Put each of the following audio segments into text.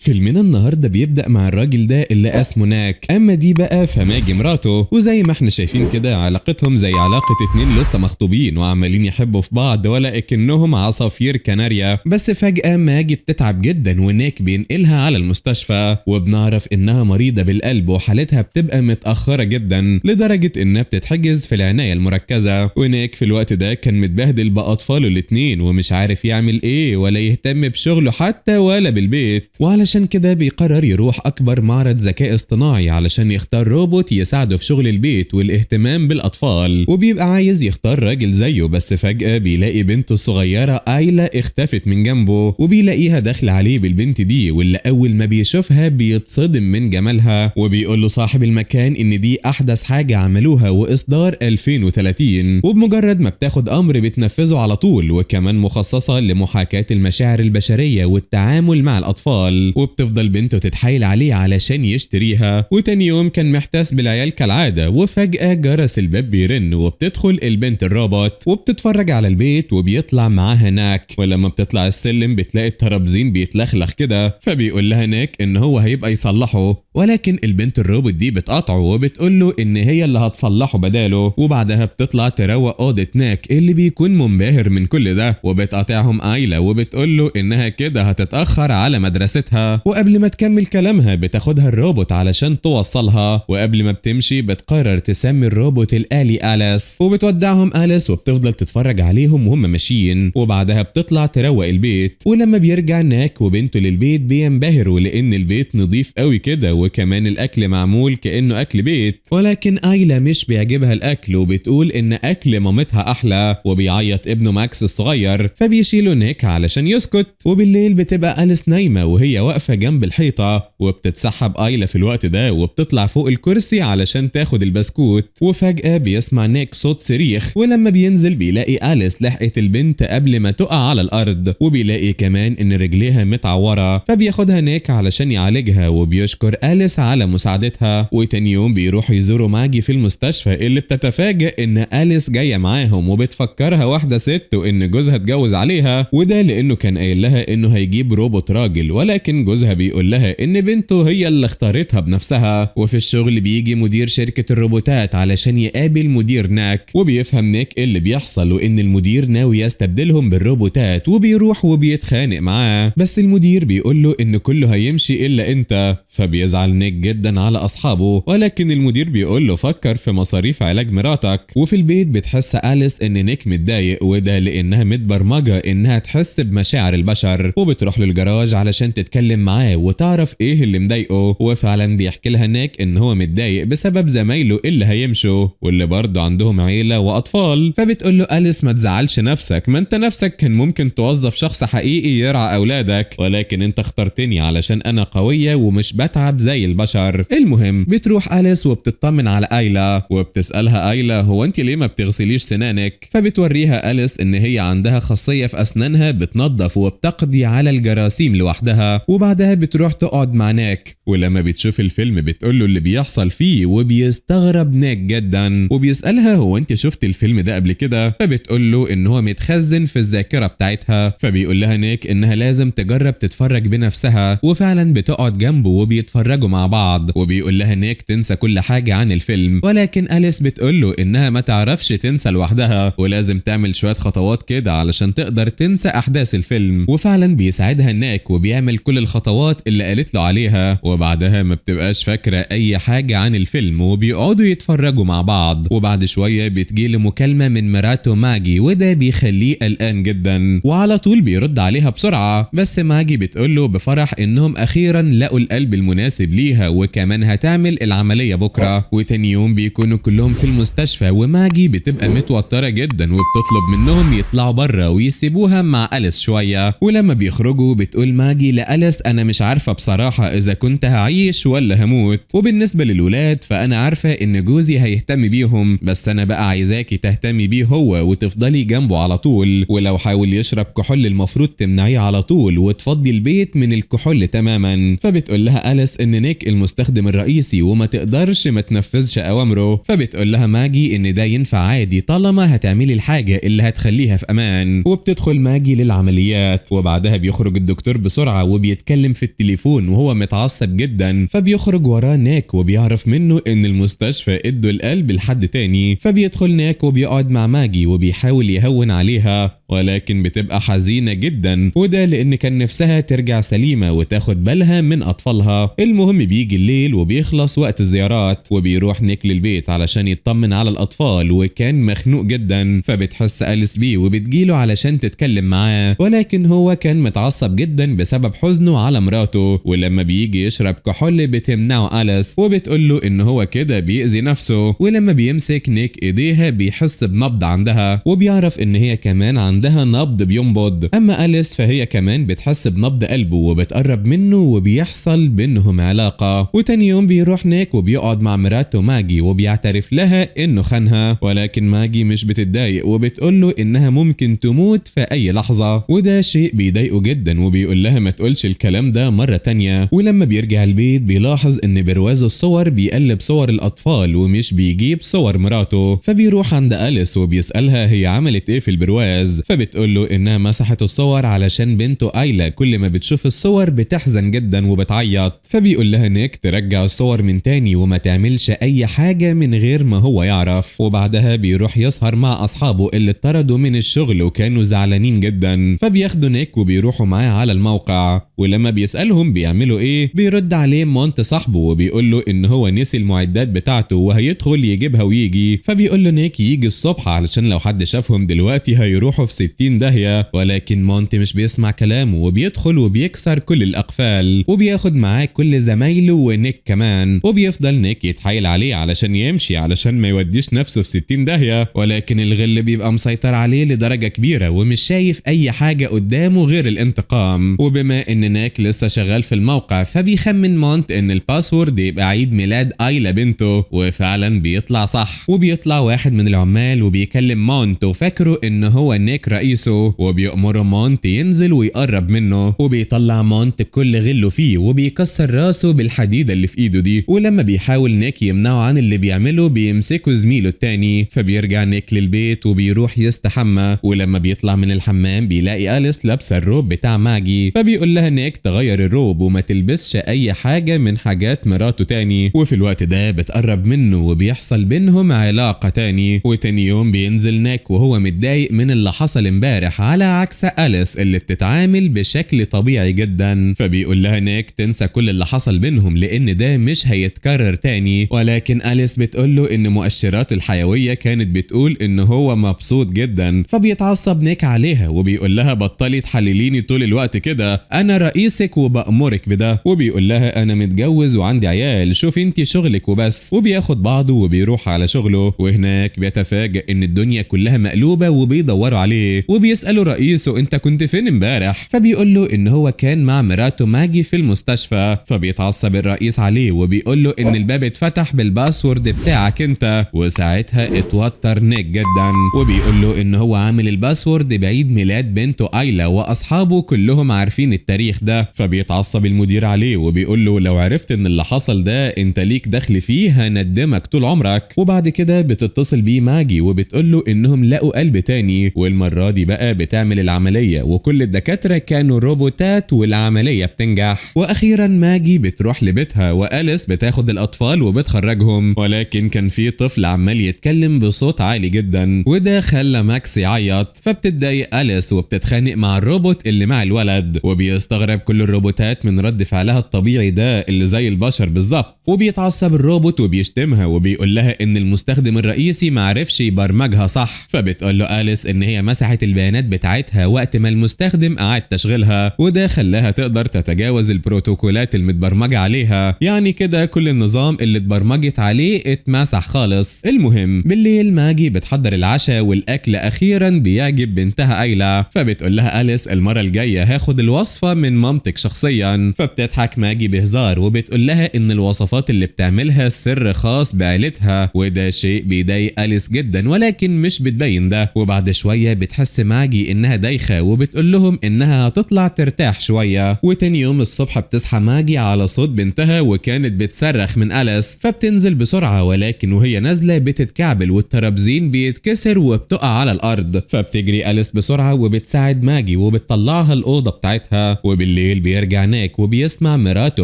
فيلمنا النهارده بيبدأ مع الراجل ده اللي اسمه ناك، اما دي بقى فماجي مراته، وزي ما احنا شايفين كده علاقتهم زي علاقة اتنين لسه مخطوبين وعمالين يحبوا في بعض ولا اكنهم عصافير كناريا. بس فجأة ماجي بتتعب جدا وناك بينقلها على المستشفى، وبنعرف انها مريضة بالقلب وحالتها بتبقى متأخرة جدا لدرجة انها بتتحجز في العناية المركزة. وناك في الوقت ده كان متبهدل بأطفاله الاتنين ومش عارف يعمل ايه ولا يهتم بشغله حتى ولا بالبيت، وعلشان كده بيقرر يروح أكبر معرض ذكاء اصطناعي علشان يختار روبوت يساعده في شغل البيت والاهتمام بالأطفال، وبيبقى عايز يختار راجل زيه. بس فجأة بيلاقي بنته الصغيرة آيلا اختفت من جنبه، وبيلاقيها داخلة عليه بالبنت دي، واللي أول ما بيشوفها بيتصدم من جمالها، وبيقول له صاحب المكان إن دي أحدث حاجة عملوها وإصدار 2030، وبمجرد ما بتاخد أمر بتنفذه على طول، وكمان مخصصة لمحاكاة المشاعر البشرية والتعامل مع الأطفال. وبتفضل بنته تتحايل عليه علشان يشتريها. وتاني يوم كان محتاس بالعيال كالعادة، وفجأة جرس الباب بيرن وبتدخل البنت الروبوت وبتتفرج على البيت، وبيطلع معاها ناك. ولما بتطلع السلم بتلاقي الترابزين بيتلخلخ كده، فبيقول لها ناك ان هو هيبقى يصلحه، ولكن البنت الروبوت دي بتقاطعه وبتقول له ان هي اللي هتصلحه بداله. وبعدها بتطلع تروق اوضه ناك اللي بيكون منبهر من كل ده، وبتقاطعهم آيلا وبتقول له انها كده هتتاخر على مدرستها. وقبل ما تكمل كلامها بتاخدها الروبوت علشان توصلها، وقبل ما بتمشي بتقرر تسمي الروبوت الآلي أليس، وبتودعهم أليس وبتفضل تتفرج عليهم وهم ماشيين. وبعدها بتطلع تروق البيت، ولما بيرجع ناك وبنته للبيت بينبهروا لان البيت نظيف قوي كده، وكمان الاكل معمول كانه اكل بيت. ولكن آيلا مش بيعجبها الاكل وبتقول ان اكل مامتها احلى، وبيعيط ابنه ماكس الصغير فبيشيلوا نيك علشان يسكت. وبالليل بتبقى أليس نايمه وهي واقفه جنب الحيطه، وبتتسحب آيلا في الوقت ده وبتطلع فوق الكرسي علشان تاخد البسكوت. وفجأة بيسمع نيك صوت صريخ، ولما بينزل بيلاقي أليس لحقت البنت قبل ما تقع على الارض، وبيلاقي كمان ان رجليها متعوره، فبياخدها نيك علشان يعالجها وبيشكر أليس على مساعدتها. وتاني يوم بيروحوا يزوروا ماجي في المستشفى، اللي بتتفاجئ ان أليس جايه معاهم وبتفكرها واحده ست وان جوزها اتجوز عليها، وده لانه كان قايل لها انه هيجيب روبوت راجل، ولكن جوزها بيقول لها ان بنته هي اللي اختارتها بنفسها. وفي الشغل بيجي مدير شركه الروبوتات علشان يقابل مدير ناك، وبيفهم نيك اللي بيحصل وان المدير ناوي يستبدلهم بالروبوتات، وبيروح وبيتخانق معاه. بس المدير بيقول له ان كله هيمشي الا انت، فبيزعل نيك جدا على اصحابه، ولكن المدير بيقول له فكر في مصاريف علاج مراتك. وفي البيت بتحس أليس ان نيك متضايق، وده لانها متبرمجه انها تحس بمشاعر البشر، وبتروح للجراج علشان تتكلم معاه وتعرف ايه اللي مضايقه. وفعلا بيحكي لها نيك ان هو متضايق بسبب زمايله اللي هيمشوا واللي برضه عندهم عيله واطفال. فبتقول له أليس ما تزعلش نفسك، ما انت نفسك كان ممكن توظف شخص حقيقي يرعى اولادك، ولكن انت اخترتني علشان انا قويه ومش بتعب زي البشر. المهم بتروح أليس وبتطمن على آيلا، وبتسالها آيلا هو انت ليه ما بتغسليش سنانك، فبتوريها أليس ان هي عندها خاصيه في اسنانها بتنظف وبتقضي على الجراثيم لوحدها. وبعدها بتروح تقعد مع ناك، ولما بتشوف الفيلم بتقول له اللي بيحصل فيه، وبيستغرب ناك جدا وبيسالها هو انت شفت الفيلم ده قبل كده، فبتقول له ان هو متخزن في الذاكره بتاعتها. فبيقول لها نيك انها لازم تجرب تتفرج بنفسها، وفعلا بتقعد جنبه وبيتفرجوا مع بعض، وبيقول لها نيك تنسى كل حاجه عن الفيلم، ولكن أليس بتقول له انها ما تعرفش تنسى لوحدها، ولازم تعمل شويه خطوات كده علشان تقدر تنسى احداث الفيلم. وفعلا بيساعدها نيك وبيعمل كل الخطوات اللي قالت له عليها، وبعدها ما بتبقاش فاكره اي حاجه عن الفيلم، وبيقعدوا يتفرجوا مع بعض. وبعد شويه بتجيله مكالمه من مراته ماجي، وده بيخليه قلقان جدا، وعلى طول بيرد عليها بسرعه. بس ماجي بتقول له بفرح انهم اخيرا لقوا القلب المناسب ليها، وكمان هتعمل العمليه بكره. وتاني يوم بيكونوا كلهم في المستشفى، وماجي بتبقى متوتره جدا وبتطلب منهم يطلعوا بره ويسيبوها مع أليس شويه. ولما بيخرجوا بتقول ماجي لأليس انا مش عارفه بصراحه اذا كنت هعيش ولا هموت، وبالنسبه للولاد فانا عارفه ان جوزي هيهتم بيهم، بس انا بقى عايزاكي تهتمي بيه هو وتفضلي جنبه على طول، ولو حاول يشرب كحول المفروض تمنعيه على طول وتفضي البيت من الكحول تماما. فبتقول لها أليس ان نيك المستخدم الرئيسي وما تقدرش ما تنفذش اوامره. فبتقول لها ماجي ان ده ينفع عادي طالما هتعملي الحاجه اللي هتخليها في امان. وبتدخل ماجي للعمليات، وبعدها بيخرج الدكتور بسرعه وبيتكلم بيتكلم في التليفون وهو متعصب جدا، فبيخرج وراه نيك وبيعرف منه ان المستشفى ادوا القلب لحد تاني. فبيدخل نيك وبيقعد مع ماجي وبيحاول يهون عليها، ولكن بتبقى حزينة جدا، وده لان كان نفسها ترجع سليمة وتاخد بالها من اطفالها. المهم بيجي الليل وبيخلص وقت الزيارات، وبيروح نيك للبيت علشان يطمن على الاطفال، وكان مخنوق جدا. فبتحس أليس بيه وبتجيله علشان تتكلم معاه، ولكن هو كان متعصب جدا بسبب حزنه على مراته. ولما بيجي يشرب كحول بتمنعه أليس وبتقول له ان هو كده بيأذي نفسه. ولما بيمسك نيك ايديها بيحس بنبض عندها، وبيعرف ان هي كمان عندها نبض بينبض. اما أليس فهي كمان بتحس بنبض قلبه وبتقرب منه، وبيحصل بينهم علاقة. وتاني يوم بيروح نيك وبيقعد مع مراته ماجي وبيعترف لها انه خانها، ولكن ماجي مش بتتضايق وبتقول له انها ممكن تموت في اي لحظة، وده شيء بيضايقه جدا. وبيقول لها ما تقولش الكلام ده مرة تانية. ولما بيرجع البيت بيلاحظ ان برواز الصور بيقلب صور الاطفال ومش بيجيب صور مراته. فبيروح عند أليس وبيسألها هي عملت ايه في البرواز، فبتقول له انها مسحت الصور علشان بنته ايلا كل ما بتشوف الصور بتحزن جدا وبتعيط. فبيقول لها نيك ترجع الصور من تاني وما تعملش اي حاجة من غير ما هو يعرف. وبعدها بيروح يسهر مع اصحابه اللي اتطردوا من الشغل وكانوا زعلانين جدا. فبياخدوا نيك وبيروحوا معاه على الموقع، ولما بيسألهم بيعملوا ايه بيرد عليه مونت صاحبه وبيقول له ان هو نسي المعدات بتاعته وهيدخل يجيبها ويجي. فبيقول له نيك يجي الصبح علشان لو حد شافهم دلوقتي هيروحوا في 60 داهية، ولكن مونت مش بيسمع كلامه وبيدخل وبيكسر كل الاقفال وبياخد معاه كل زمايله ونيك كمان. وبيفضل نيك يتحايل عليه علشان يمشي علشان ما يوديش نفسه في 60 داهية، ولكن الغل بيبقى مسيطر عليه لدرجة كبيرة ومش شايف اي حاجة قدامه غير الانتقام. وبما ان نيك لسه شغال في الموقع فبيخمن مونت ان الباسورد يبقى عيد ميلاد ايلا بنته، وفعلا بيطلع صح. وبيطلع واحد من العمال وبيكلم مونت وفاكره ان هو نيك رئيسه، وبيأمره مونت ينزل ويقرب منه. وبيطلع مونت كل غله فيه وبيكسر راسه بالحديدة اللي في ايده دي. ولما بيحاول نيك يمنعه عن اللي بيعمله بيمسكه زميله التاني. فبيرجع نيك للبيت وبيروح يستحمى، ولما بيطلع من الحمام بيلاقي أليس لابسه الروب بتاع ماجي. فبيقول لها نيك تغير الروب وما تلبسش اي حاجة من حاجات مراته تاني. وفي الوقت ده بتقرب منه وبيحصل بينهم علاقة تاني. وتاني يوم بينزل نيك وهو متضايق من اللي حصل امبارح على عكس أليس اللي بتتعامل بشكل طبيعي جدا. فبيقول لها نيك تنسى كل اللي حصل بينهم لان ده مش هيتكرر تاني، ولكن أليس بتقول له ان مؤشرات الحيوية كانت بتقول ان هو مبسوط جدا. فبيتعصب نيك عليها وبيقول لها بطلي تحلليني طول الوقت كده، انا رئيسك وبأمرك بده. وبيقول لها انا متجوز وعندي عيال، شوفي انت شغلك وبس. وبياخد بعضه وبيروح على شغله، وهناك بيتفاجئ ان الدنيا كلها مقلوبة وبيدوروا عليه. وبيسألوا رئيسه انت كنت فين امبارح، فبيقول له ان هو كان مع مراته ماجي في المستشفى. فبيتعصب الرئيس عليه وبيقول له ان الباب اتفتح بالباسورد بتاعك انت. وساعتها اتوتر نيك جدا وبيقول له ان هو عامل الباسورد بعيد ميلاد بنته ايلا واصحابه كلهم عارفين التاريخ ده. فبيتعصب المدير عليه وبيقول له لو عرفت ان اللي حصل ده انت ليك دخل فيه هندمك طول عمرك. وبعد كده بتتصل بيه ماجي وبتقول له انهم لقوا قلب تاني، والمرة دي بقى بتعمل العملية وكل الدكاترة كانوا روبوتات والعملية بتنجح. واخيرا ماجي بتروح لبيتها وأليس بتاخد الاطفال وبتخرجهم، ولكن كان في طفل عمال يتكلم بصوت عالي جدا وده خلى ماكس يعيط. فبتتضايق أليس وبتتخانق مع الروبوت اللي مع الولد، وبيستغرب كل الروبوتات من رد فعلها الطبيعي ده اللي زي البشر بالظبط. وبيتعصب الروبوت وبيشتمها وبيقول لها ان المستخدم الرئيسي معرفش يبرمجها صح. فبتقول له أليس ان هي مسحت البيانات بتاعتها وقت ما المستخدم قعد تشغيلها، وده خلاها تقدر تتجاوز البروتوكولات المتبرمجة عليها. يعني كده كل النظام اللي اتبرمجت عليه اتمسح خالص. المهم بالليل ماجي بتحضر العشاء والاكل اخيرا بيعجب بنتها ايلا. فبتقول لها أليس المرة الجاية هاخد الوصفة من مامتك شخصيا. فبتضحك ماجي بهزار وبتقول لها ان الوصفات اللي بتعملها سر خاص بعيلتها، وده شيء بيضايق أليس جدا ولكن مش بتبين ده. وبعد شوية بتحس ماجي انها دايخة وبتقول لهم انها هتطلع ترتاح شوية. وتاني يوم الصبح بتصحى ماجي على صوت بنتها وكانت بتصرخ من أليس. فبتنزل بسرعة ولكن وهي نازلة بتتكعبل والترابزين بيتكسر وبتقع على الارض. فبتجري أليس بسرعة وبتساعد ماجي وبتطلعها الأوضة بتاعتها. وبالليل وبالليل بيرجع ناك وبيسمع مراته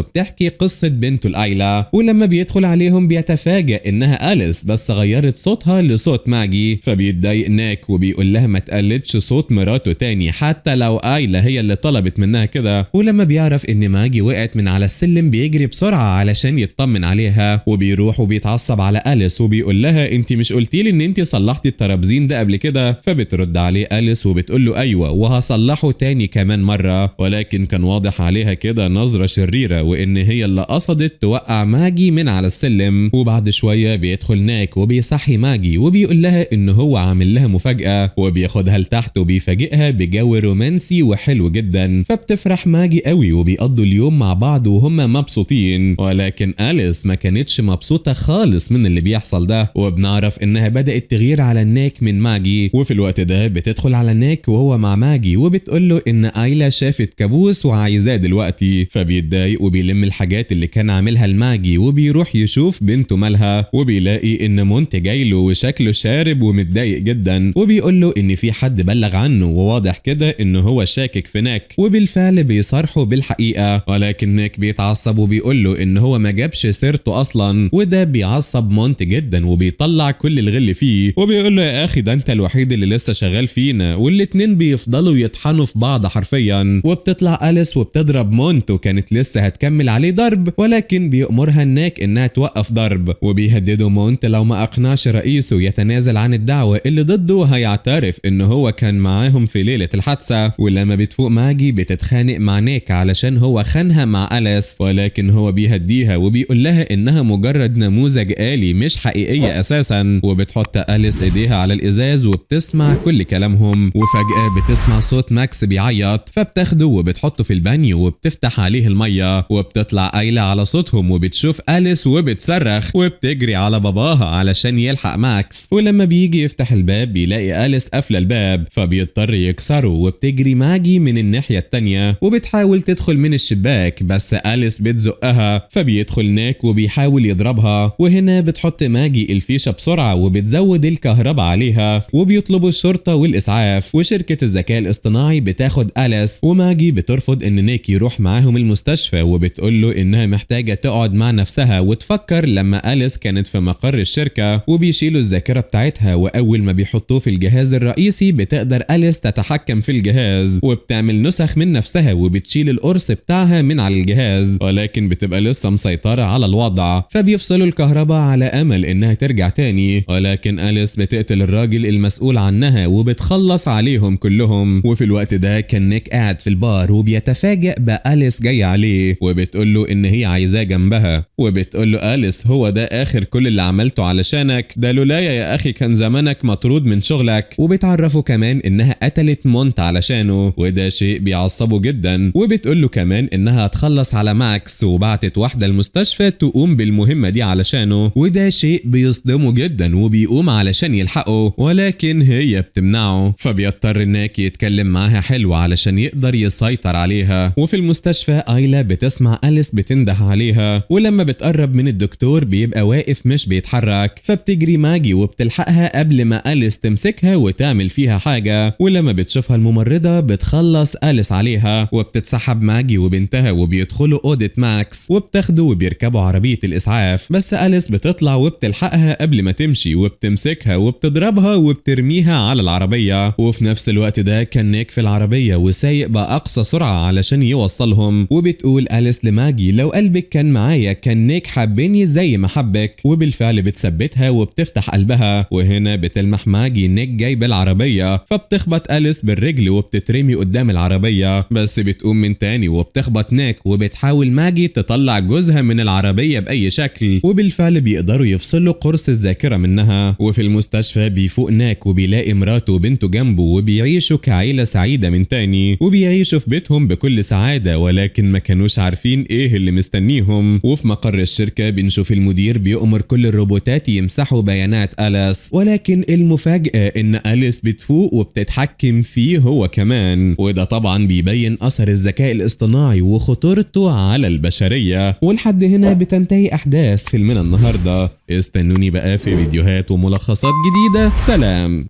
بتحكي قصة بنته لايلا، ولما بيدخل عليهم بيتفاجأ انها أليس بس غيرت صوتها لصوت ماجي. فبيتضايق ناك وبيقول لها ما تقلدش صوت مراته تاني حتى لو ايلا هي اللي طلبت منها كده. ولما بيعرف ان ماجي وقعت من على السلم بيجري بسرعة علشان يطمن عليها، وبيروح وبيتعصب على أليس وبيقول لها انت مش قلتيلي ان انت صلحتي الترابزين ده قبل كده؟ فبترد عليه أليس وبتقول له ايوه وهصلحه تاني كمان مرة، ولكن كان واضح عليها كده نظرة شريرة وان هي اللي قصدت توقع ماجي من على السلم. وبعد شوية بيدخل ناك وبيصحي ماجي وبيقول لها ان هو عامل لها مفاجأة وبياخدها لتحت وبيفاجئها بجو رومانسي وحلو جدا. فبتفرح ماجي قوي وبيقضوا اليوم مع بعض وهم مبسوطين، ولكن أليس ما كانتش مبسوطة خالص من اللي بيحصل ده، وبنعرف انها بدأت تغير على ناك من ماجي. وفي الوقت ده بتدخل على ناك وهو مع ماجي وبتقول له ان ايلا شافت كابوس وعايزاه دلوقتي. فبيتضايق وبيلم الحاجات اللي كان عاملها لماجي وبيروح يشوف بنته مالها، وبيلاقي ان مونت جايله وشكله شارب ومتضايق جدا، وبيقول له ان في حد بلغ عنه وواضح كده ان هو شاكك في ناك. وبالفعل بيصارحه بالحقيقة، ولكن ناك بيتعصب وبيقول له ان هو ما جابش سيرته اصلا، وده بيعصب مونت جدا وبيطلع كل الغل فيه. وبيقول له يا اخي ده انت الوحيد اللي لسه شغال فينا، والاتنين بيفضلوا يطحنوا في بعض حرفيا. وبتطلع أليس وبتضرب مونت وكانت لسه هتكمل عليه ضرب، ولكن بيأمرها ناك انها توقف ضرب، وبيهددوا مونت لو ما اقنعش رئيسه يتنازل عن الدعوة اللي ضده هيعترف ان هو كان معاهم في ليلة الحادثة. ولما بتفوق ماجي بتتخانق مع نيك علشان هو خانها مع أليس، ولكن هو بيهديها وبيقول لها انها مجرد نموذج آلي مش حقيقية اساسا. وبتحط أليس ايديها على الازاز وبتسمع كل كلامهم، وفجأة بتسمع صوت ماكس بيعيط، فبتاخده وبتحطه في البانيو وبتفتح عليه المية، وبتطلع ايلا على صوتهم وبتشوف أليس وبتصرخ وبتجري على باباها علشان يلحق ماكس. ولما بيجي يفتح الباب بيلاقي أليس قافلة الباب، فبيضطر يكسره، وبتجري ماجي من الناحية التانية وبتحاول تدخل من الشباك بس أليس بتزقها، فبيدخل ناك وبيحاول يضربها. وهنا بتحط ماجي الفيشة بسرعة وبتزود الكهرباء عليها، وبيطلبوا الشرطة والإسعاف، وشركة الذكاء الاصطناعي بتاخد أليس. وماجي بترفض ان نيك يروح معاهم المستشفى وبتقول له انها محتاجة تقعد مع نفسها وتفكر لما أليس كانت في مقر الشركة. وبيشيلوا الذاكرة بتاعتها، واول ما بيحطوه في الجهاز الرئيسي بتقدر أليس تتحكم في الجهاز وبتعمل نسخ من نفسها وبتشيل القرص بتاعها من على الجهاز، ولكن بتبقى لسه مسيطرة على الوضع. فبيفصلوا الكهرباء على امل انها ترجع تاني، ولكن أليس بتقتل الراجل المسؤول عنها وبتخلص عليهم كلهم. وفي الوقت ده كان نيك قاعد في البار وبيتفاجأ بأليس جاي عليه وبتقول له ان هي عايزاه جنبها، وبتقول له أليس هو ده اخر كل اللي عملته علشانك؟ ده لولايا يا اخي كان زمانك مطرود من شغلك. وبتعرفه كمان انها قتلت مونت علشانه، وده شيء بيعصبه جدا. وبتقول له كمان انها هتخلص على ماكس وبعتت واحدة المستشفى تقوم بالمهمة دي علشانه، وده شيء بيصدمه جدا وبيقوم علشان يلحقه، ولكن هي بتمنعه. فبيضطر ناك يتكلم معاها حلو علشان يقدر يسيطر عليها. وفي المستشفى ايلا بتسمع أليس بتنده عليها، ولما بتقرب من الدكتور بيبقى واقف مش بيتحرك، فبتجري ماجي وبتلحقها قبل ما أليس تمسكها وتعمل فيها حاجة. ولما بتشوفها الممرضة بتخلص أليس عليها، وبتتسحب ماجي وبنتها وبيدخلوا أوضة ماكس وبتاخده وبيركبوا عربية الإسعاف، بس أليس بتطلع وبتلحقها قبل ما تمشي وبتمسكها وبتضربها وبترميها على العربية. وفي نفس الوقت ده كان نيك في العربية وسايق بأقصى سرعة علشان يوصلهم، وبتقول أليس لماجي لو قلبك كان معايا كان نيك حبني زي ما حبك. وبالفعل بتثبتها وبتفتح قلبها، وهنا بتلمح ماجي نيك جاي بالعربية، فبتخبط أليس بالرجل وبتترمي قدام العربية، بس بتقوم من تاني وبتخبط نيك. وبتحاول ماجي تطلع جوزها من العربية بأي شكل، وبالفعل بيقدروا يفصلوا قرص الذاكرة منها. وفي المستشفى بيفوق ناك وبيلاقي مراته وبنته جنبه وبيعيشوا كعيلة سعيدة من تاني، وبيعيشوا في بيتهم بكل سعادة، ولكن ما كانوش عارفين ايه اللي مستنيهم. وفي مقر الشركة بنشوف المدير بيأمر كل الروبوتات يمسحوا بيانات أليس، ولكن المفاجأة ان أليس بتفوق وبتتحكم فيه هو كمان، وده طبعا بيبين أثر الذكاء الاصطناعي وخطورته على البشرية. ولحد هنا بتنتهي أحداث فيلمنا النهاردة. استنوني بقى في فيديوهات وملخصات جديدة. سلام.